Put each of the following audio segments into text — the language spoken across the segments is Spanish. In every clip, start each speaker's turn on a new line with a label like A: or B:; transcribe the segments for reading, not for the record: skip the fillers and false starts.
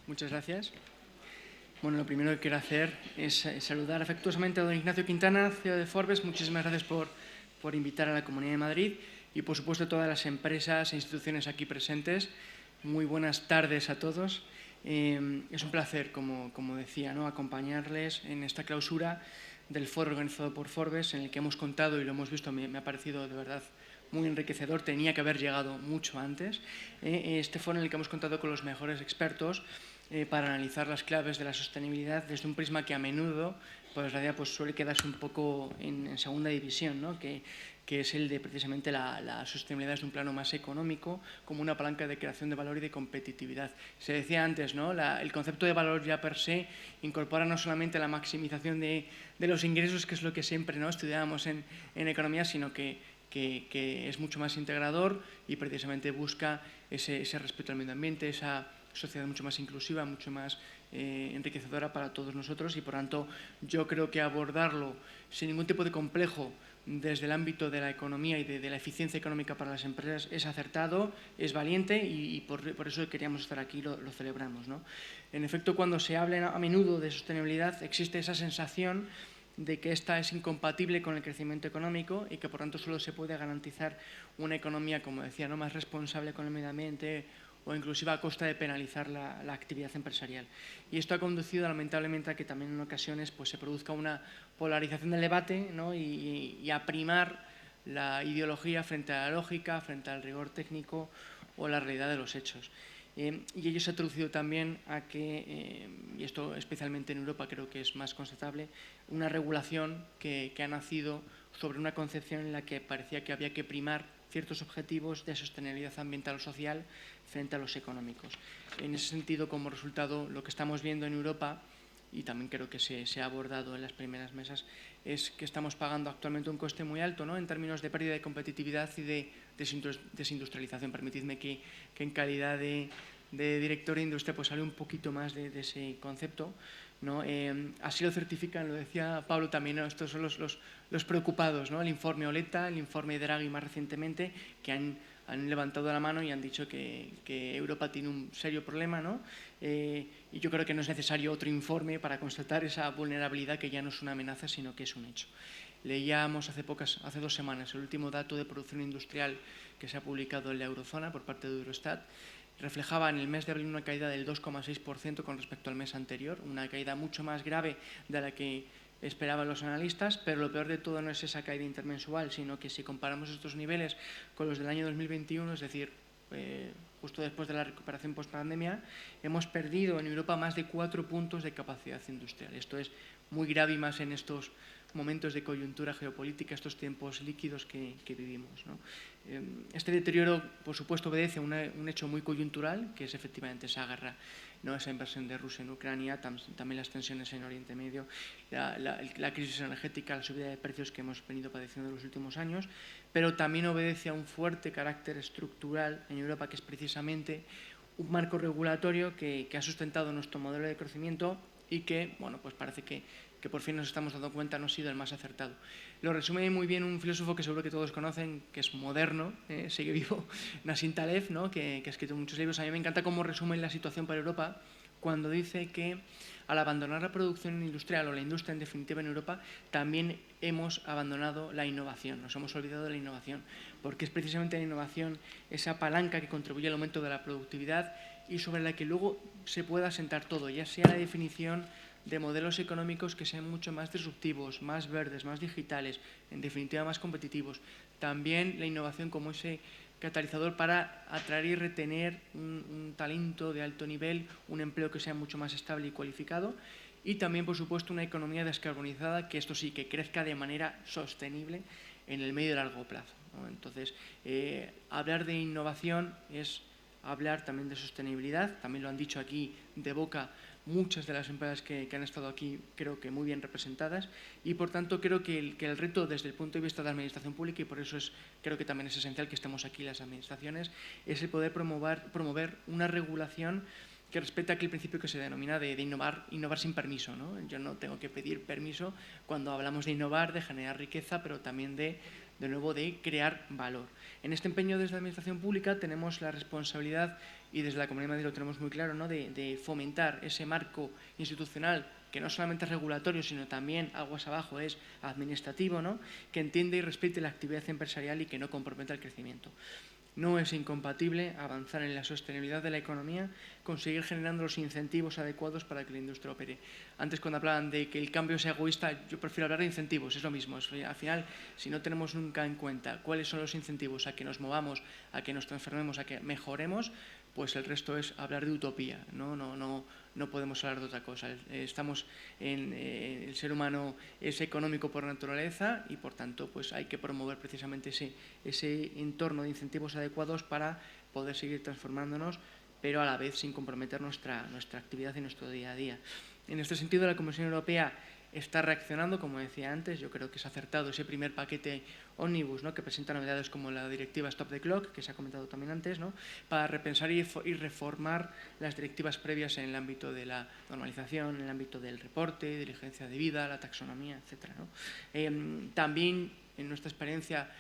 A: Muchas gracias. Bueno, lo primero que quiero hacer es saludar afectuosamente a don Ignacio Quintana, CEO de Forbes. Muchísimas gracias por invitar a la Comunidad de Madrid y, por supuesto, a todas las empresas e instituciones aquí presentes. Muy buenas tardes a todos. Es un placer, como decía, ¿no?, acompañarles en esta clausura del foro organizado por Forbes, en el que hemos contado y lo hemos visto, me ha parecido de verdad muy enriquecedor, tenía que haber llegado mucho antes. Este foro en el que hemos contado con los mejores expertos para analizar las claves de la sostenibilidad desde un prisma que a menudo pues, suele quedarse un poco en segunda división, ¿no?, que es el de precisamente la sostenibilidad desde un plano más económico, como una palanca de creación de valor y de competitividad. Se decía antes, ¿no?, el concepto de valor ya per se incorpora no solamente la maximización de los ingresos, que es lo que siempre, ¿no?, estudiábamos en economía, sino que es mucho más integrador y precisamente busca ese respeto al medio ambiente, esa sociedad mucho más inclusiva, mucho más enriquecedora para todos nosotros, y por tanto yo creo que abordarlo sin ningún tipo de complejo desde el ámbito de la economía y de la eficiencia económica para las empresas es acertado, es valiente y por eso queríamos estar aquí, lo celebramos, ¿no? En efecto, cuando se habla a menudo de sostenibilidad existe esa sensación de que esta es incompatible con el crecimiento económico y que por tanto solo se puede garantizar una economía, como decía, ¿no?, más responsable con el medio ambiente o inclusive a costa de penalizar la actividad empresarial. Y esto ha conducido lamentablemente a que también en ocasiones pues, se produzca una polarización del debate, ¿no?, y a primar la ideología frente a la lógica, frente al rigor técnico o la realidad de los hechos. Y ello se ha traducido también a que, y esto especialmente en Europa creo que es más constatable, una regulación que ha nacido sobre una concepción en la que parecía que había que primar ciertos objetivos de sostenibilidad ambiental o social frente a los económicos. En ese sentido, como resultado, lo que estamos viendo en Europa, y también creo que se ha abordado en las primeras mesas, es que estamos pagando actualmente un coste muy alto, ¿no?, en términos de pérdida de competitividad y de desindustrialización. Permitidme que en calidad de director de industria pues hable un poquito más de ese concepto, ¿no? Así lo certifican, lo decía Pablo también, ¿no?, estos son los preocupados, ¿no?, el informe Oleta, el informe Draghi más recientemente, que han levantado la mano y han dicho que Europa tiene un serio problema, ¿no? Y yo creo que no es necesario otro informe para constatar esa vulnerabilidad, que ya no es una amenaza, sino que es un hecho. Leíamos hace 2 semanas el último dato de producción industrial que se ha publicado en la eurozona por parte de Eurostat. Reflejaba en el mes de abril una caída del 2,6% con respecto al mes anterior, una caída mucho más grave de la que esperaban los analistas, pero lo peor de todo no es esa caída intermensual, sino que si comparamos estos niveles con los del año 2021, es decir, justo después de la recuperación post-pandemia, hemos perdido en Europa más de 4 puntos de capacidad industrial. Esto es muy grave y más en estos momentos de coyuntura geopolítica, estos tiempos líquidos que vivimos, ¿no? Este deterioro, por supuesto, obedece a un hecho muy coyuntural, que es efectivamente esa guerra, ¿no?, esa invasión de Rusia en Ucrania, también las tensiones en Oriente Medio, la crisis energética, la subida de precios que hemos venido padeciendo en los últimos años, pero también obedece a un fuerte carácter estructural en Europa, que es precisamente un marco regulatorio que ha sustentado nuestro modelo de crecimiento y que, bueno, pues parece que por fin nos estamos dando cuenta no ha sido el más acertado. Lo resume muy bien un filósofo que seguro que todos conocen, que es moderno, sigue vivo, Nassim Taleb, ¿no?, que ha escrito muchos libros. A mí me encanta cómo resume la situación para Europa cuando dice que al abandonar la producción industrial o la industria en definitiva en Europa, también hemos abandonado la innovación, nos hemos olvidado de la innovación, porque es precisamente la innovación esa palanca que contribuye al aumento de la productividad y sobre la que luego se pueda asentar todo, ya sea la definición de modelos económicos que sean mucho más disruptivos, más verdes, más digitales, en definitiva más competitivos. También la innovación como ese catalizador para atraer y retener un talento de alto nivel, un empleo que sea mucho más estable y cualificado, y también, por supuesto, una economía descarbonizada, que esto sí, que crezca de manera sostenible en el medio y largo plazo, ¿no? Entonces, hablar de innovación es hablar también de sostenibilidad, también lo han dicho aquí de boca muchas de las empresas que han estado aquí, creo que muy bien representadas, y por tanto creo que el reto desde el punto de vista de la administración pública, y por eso creo que también es esencial que estemos aquí las administraciones, es el poder promover una regulación que respeta aquel principio que se denomina de innovar sin permiso, ¿no? Yo no tengo que pedir permiso cuando hablamos de innovar, de generar riqueza, pero también de nuevo, de crear valor. En este empeño desde la Administración Pública tenemos la responsabilidad, y desde la Comunidad de Madrid lo tenemos muy claro, ¿no?, de fomentar ese marco institucional que no solamente es regulatorio, sino también, aguas abajo, es administrativo, ¿no?, que entiende y respete la actividad empresarial y que no comprometa el crecimiento. No es incompatible avanzar en la sostenibilidad de la economía con seguir generando los incentivos adecuados para que la industria opere. Antes, cuando hablaban de que el cambio sea egoísta, yo prefiero hablar de incentivos, es lo mismo. Al final, si no tenemos nunca en cuenta cuáles son los incentivos a que nos movamos, a que nos transformemos, a que mejoremos, pues el resto es hablar de utopía. No podemos hablar de otra cosa. Estamos el ser humano es económico por naturaleza y, por tanto, pues hay que promover precisamente ese entorno de incentivos adecuados para poder seguir transformándonos, pero a la vez sin comprometer nuestra actividad y nuestro día a día. En este sentido, la Comisión Europea está reaccionando, como decía antes. Yo creo que es acertado ese primer paquete ómnibus, ¿no?, que presenta novedades como la directiva Stop the Clock, que se ha comentado también antes, ¿no?, para repensar y reformar las directivas previas en el ámbito de la normalización, en el ámbito del reporte, diligencia debida, la taxonomía, etc., ¿no? También, en nuestra experiencia,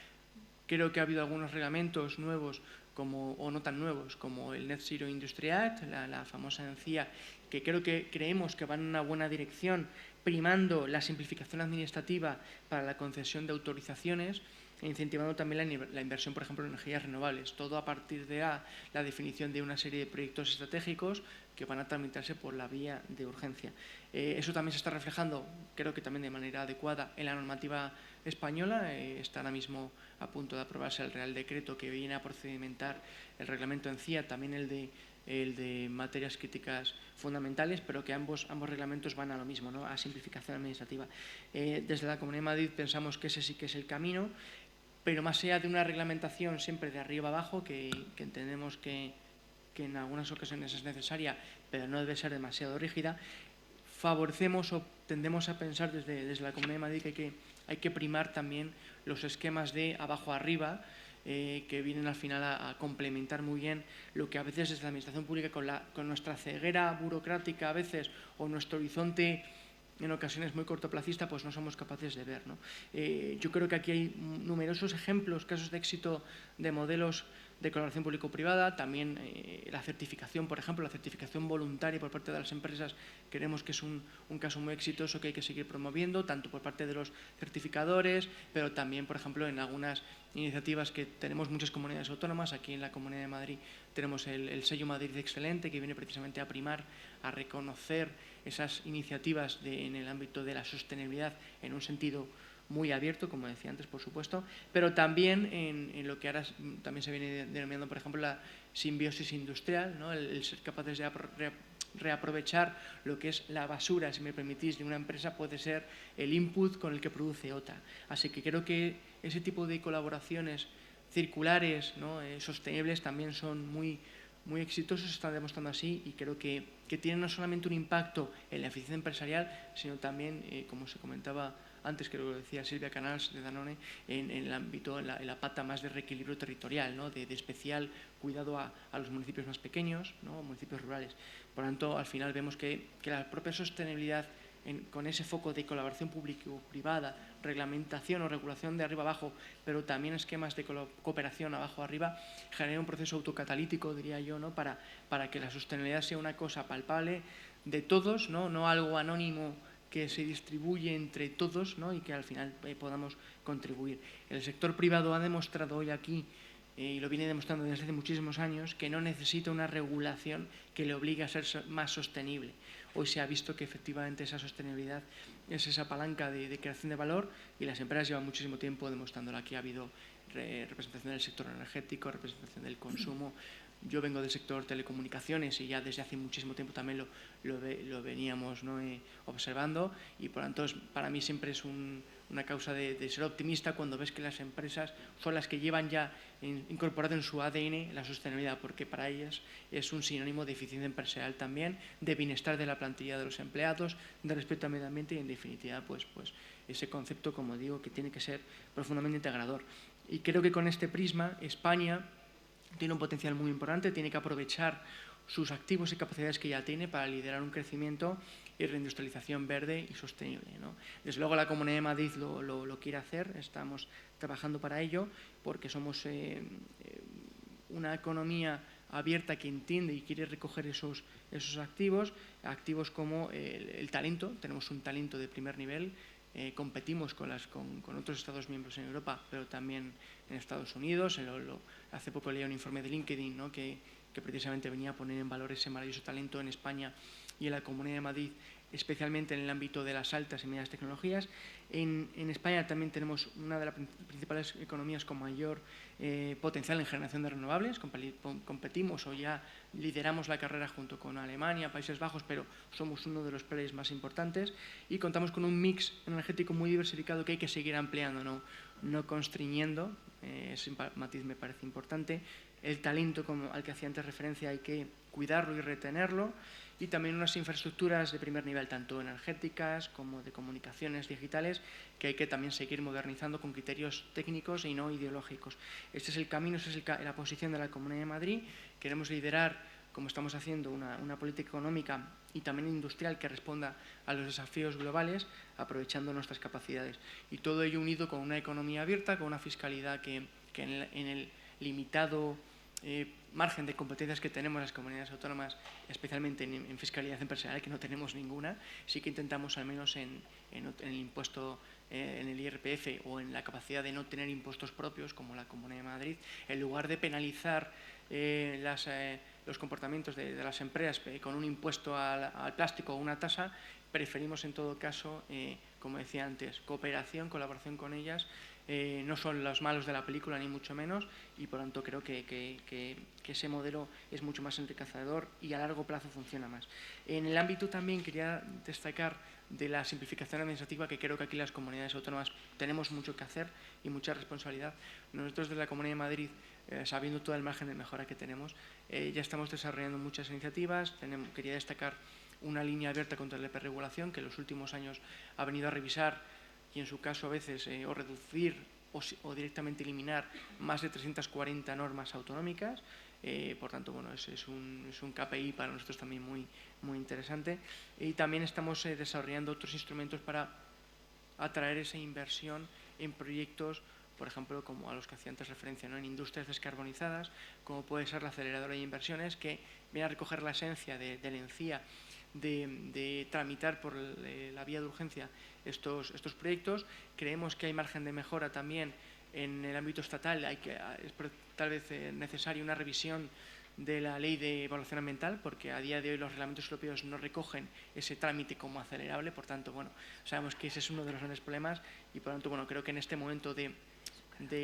A: creo que ha habido algunos reglamentos nuevos o no tan nuevos, como el Net Zero Industry Act, la famosa NZIA, que creemos que van en una buena dirección, primando la simplificación administrativa para la concesión de autorizaciones e incentivando también la inversión, por ejemplo, en energías renovables. Todo a partir de la definición de una serie de proyectos estratégicos que van a tramitarse por la vía de urgencia. Eso también se está reflejando, creo que también de manera adecuada, en la normativa española. Está ahora mismo a punto de aprobarse el Real Decreto que viene a procedimentar el reglamento NZIA, también el de materias críticas fundamentales, pero que ambos reglamentos van a lo mismo, ¿no?, a simplificación administrativa. Desde la Comunidad de Madrid pensamos que ese sí que es el camino, pero más allá de una reglamentación siempre de arriba abajo, que entendemos que en algunas ocasiones es necesaria, pero no debe ser demasiado rígida, favorecemos o tendemos a pensar desde la Comunidad de Madrid que hay que primar también los esquemas de abajo a arriba, que vienen al final a complementar muy bien lo que a veces desde la Administración Pública, con nuestra ceguera burocrática a veces, o nuestro horizonte en ocasiones muy cortoplacista, pues no somos capaces de ver, ¿no? Yo creo que aquí hay numerosos ejemplos, casos de éxito de modelos de colaboración público-privada. También la certificación, por ejemplo, la certificación voluntaria por parte de las empresas, creemos que es un caso muy exitoso que hay que seguir promoviendo, tanto por parte de los certificadores, pero también, por ejemplo, en algunas iniciativas que tenemos muchas comunidades autónomas. Aquí en la Comunidad de Madrid tenemos el sello Madrid Excelente, que viene precisamente a primar, a reconocer esas iniciativas en el ámbito de la sostenibilidad en un sentido muy abierto, como decía antes, por supuesto, pero también en lo que ahora también se viene denominando, por ejemplo, la simbiosis industrial, ¿no?, el ser capaces de reaprovechar lo que es la basura, si me permitís, de una empresa puede ser el input con el que produce otra. Así que creo que ese tipo de colaboraciones circulares, ¿no?, sostenibles, también son muy exitosos, se están demostrando así, y creo que tienen no solamente un impacto en la eficiencia empresarial, sino también, como se comentaba antes, que lo decía Silvia Canals de Danone, en el ámbito, en la pata más de reequilibrio territorial, ¿no?, de especial cuidado a los municipios más pequeños, ¿no?, municipios rurales. Por tanto, al final vemos que la propia sostenibilidad, con ese foco de colaboración público-privada, reglamentación o regulación de arriba abajo, pero también esquemas de cooperación abajo arriba, genera un proceso autocatalítico, diría yo, ¿no?, para que la sostenibilidad sea una cosa palpable de todos, no algo anónimo que se distribuye entre todos, ¿no?, y que al final podamos contribuir. El sector privado ha demostrado hoy aquí, y lo viene demostrando desde hace muchísimos años, que no necesita una regulación que le obligue a ser más sostenible. Hoy se ha visto que efectivamente esa sostenibilidad es esa palanca de creación de valor, y las empresas llevan muchísimo tiempo demostrándolo. Aquí ha habido representación del sector energético, representación del consumo. Yo vengo del sector telecomunicaciones y ya desde hace muchísimo tiempo también lo veníamos, ¿no?, observando, y por lo tanto para mí siempre es una causa de ser optimista cuando ves que las empresas son las que llevan ya incorporado en su ADN la sostenibilidad, porque para ellas es un sinónimo de eficiencia empresarial también, de bienestar de la plantilla de los empleados, de respeto al medio ambiente y, en definitiva, pues ese concepto, como digo, que tiene que ser profundamente integrador. Y creo que con este prisma España tiene un potencial muy importante, tiene que aprovechar sus activos y capacidades que ya tiene para liderar un crecimiento y reindustrialización verde y sostenible, ¿no? Desde luego la Comunidad de Madrid lo quiere hacer, estamos trabajando para ello, porque somos una economía abierta que entiende y quiere recoger esos activos como el talento. Tenemos un talento de primer nivel, competimos con otros Estados miembros en Europa, pero también en Estados Unidos. Hace poco leí un informe de LinkedIn, ¿no?, que precisamente venía a poner en valor ese maravilloso talento en España y en la Comunidad de Madrid, especialmente en el ámbito de las altas y medias tecnologías. En España también tenemos una de las principales economías con mayor potencial en generación de renovables. Competimos o ya lideramos la carrera junto con Alemania, Países Bajos, pero somos uno de los players más importantes y contamos con un mix energético muy diversificado que hay que seguir ampliando, no constriñendo. Ese matiz me parece importante. El talento al que hacía antes referencia hay que cuidarlo y retenerlo, y también unas infraestructuras de primer nivel, tanto energéticas como de comunicaciones digitales, que hay que también seguir modernizando con criterios técnicos y no ideológicos. Este es el camino, esa es la posición de la Comunidad de Madrid. Queremos liderar, como estamos haciendo, una política económica y también industrial que responda a los desafíos globales, aprovechando nuestras capacidades. Y todo ello unido con una economía abierta, con una fiscalidad que en el limitado margen de competencias que tenemos las comunidades autónomas, especialmente en fiscalidad empresarial, que no tenemos ninguna, sí que intentamos, al menos en el impuesto, en el IRPF, o en la capacidad de no tener impuestos propios, como la Comunidad de Madrid, en lugar de penalizar los comportamientos de las empresas con un impuesto al plástico o una tasa, preferimos en todo caso, como decía antes, cooperación, colaboración con ellas. No son los malos de la película, ni mucho menos, y por tanto creo que ese modelo es mucho más enriquecedor y a largo plazo funciona más. En el ámbito también quería destacar de la simplificación administrativa, que creo que aquí las comunidades autónomas tenemos mucho que hacer y mucha responsabilidad. Nosotros desde la Comunidad de Madrid, sabiendo todo el margen de mejora que tenemos, ya estamos desarrollando muchas iniciativas. Quería destacar una línea abierta contra la hiperregulación, que en los últimos años ha venido a revisar y en su caso a veces o reducir o directamente eliminar más de 340 normas autonómicas. Por tanto, bueno, es un KPI para nosotros también muy interesante. Y también estamos desarrollando otros instrumentos para atraer esa inversión en proyectos, por ejemplo, como a los que hacía antes referencia, ¿no?, en industrias descarbonizadas, como puede ser la aceleradora de inversiones, que viene a recoger la esencia del ENCIA, de tramitar por la vía de urgencia estos proyectos. Creemos que hay margen de mejora también en el ámbito estatal. Es tal vez necesaria una revisión de la ley de evaluación ambiental, porque a día de hoy los reglamentos europeos no recogen ese trámite como acelerable. Por tanto, bueno, sabemos que ese es uno de los grandes problemas y por tanto, bueno, creo que en este momento de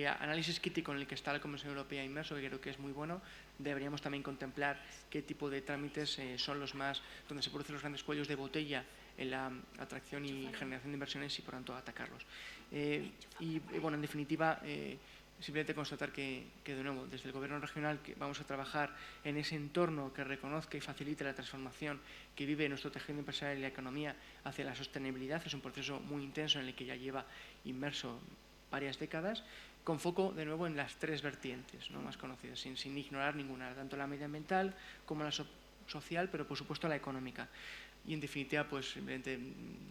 A: análisis crítico en el que está la Comisión Europea inmerso, que creo que es muy bueno, deberíamos también contemplar qué tipo de trámites son los más, donde se producen los grandes cuellos de botella en la atracción y generación de inversiones, y por tanto atacarlos. Y bueno, en definitiva, simplemente constatar que de nuevo, desde el Gobierno regional, que vamos a trabajar en ese entorno que reconozca y facilite la transformación que vive nuestro tejido empresarial y la economía hacia la sostenibilidad. Es un proceso muy intenso en el que ya lleva inmerso varias décadas, con foco de nuevo en las tres vertientes, ¿no?, más conocidas, sin ignorar ninguna, tanto la medioambiental como la social, pero por supuesto la económica. Y en definitiva, pues simplemente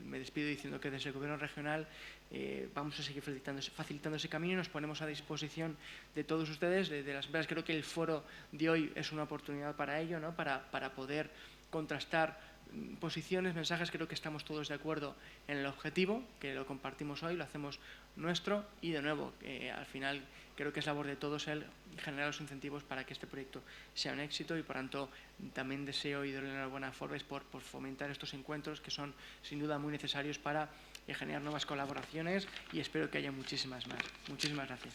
A: me despido diciendo que desde el Gobierno regional vamos a seguir facilitando ese camino y nos ponemos a disposición de todos ustedes, de las empresas. Creo que el foro de hoy es una oportunidad para ello, ¿no?, para poder contrastar posiciones, mensajes. Creo que estamos todos de acuerdo en el objetivo, que lo compartimos hoy, lo hacemos nuestro, y de nuevo, al final creo que es labor de todos el generar los incentivos para que este proyecto sea un éxito, y por tanto también deseo y darle enhorabuena a Forbes por fomentar estos encuentros, que son sin duda muy necesarios para generar nuevas colaboraciones, y espero que haya muchísimas más. Muchísimas gracias.